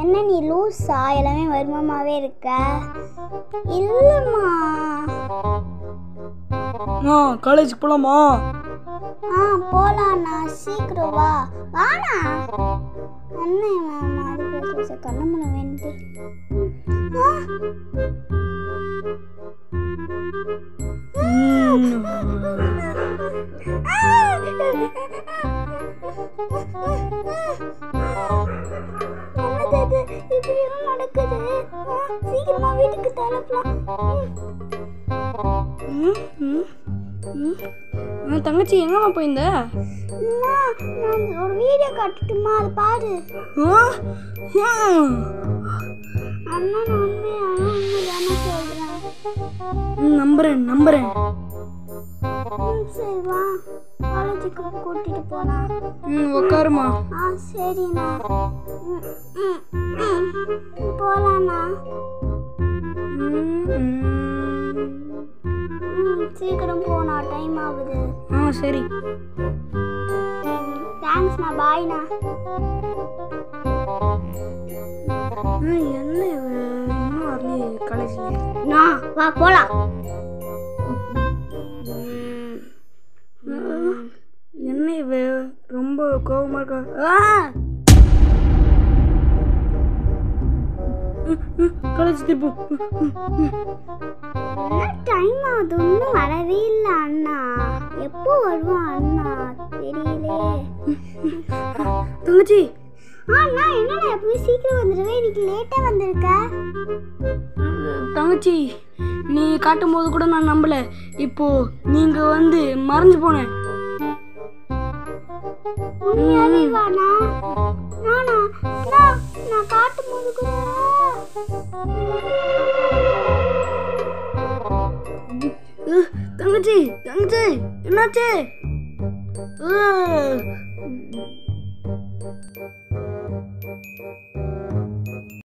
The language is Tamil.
என்ன நீ லூஸா? எல்லாமே வருமாவே இருக்க. இல்லைம்மா. காலேஜுக்கு போகலாமா? போகலாண்ணா. சீக்கிரம் வா. வாண்ணா. அண்ணன் மாறி கண்ணமுன வேண்டி. இப்படியெல்லாம் நடக்குது. சீக்கிரமா வீட்டுக்கு தங்கச்சி எங்கம்மா போயிருந்த? நான் ஒரு வீடியோ காட்டுட்டுமா? அதை பாரு. அண்ணா உண்மையான சொல்றேன். நம்புறேன். சரி வா, காலேஜுக்கு கூட்டிட்டு போலாம். உட்காருமா. சரிண்ணா. போலாண்ணா. சீக்கிரம் போனா, டைம் ஆகுது. சரி. தேங்க்ஸ்ண்ணா. பாய்ண்ணா. என்ன இன்னும் வரலையே காலேஜில்? வா போலாம். என்ன இவ ரொம்ப கோபமா இருக்கா? காலேஜ் திருப்போம். டைம் ஆகுது, இன்னும் வரவே இல்லை அண்ணா. எப்போ வருவான் அண்ணா தெரியலே. தங்கச்சி. அண்ணா என்னடா எப்பவுமே சீக்கிரம் வந்துடுவேன், இன்னைக்கு லேட்டா வந்திருக்க. தங்கச்சி நீ காட்டும் போது கூட நான் நம்பல. இப்போ நீங்க வந்து மறைஞ்சு போனேன். நான் காட்டும் போது கூட தங்கச்சி என்னாச்சு?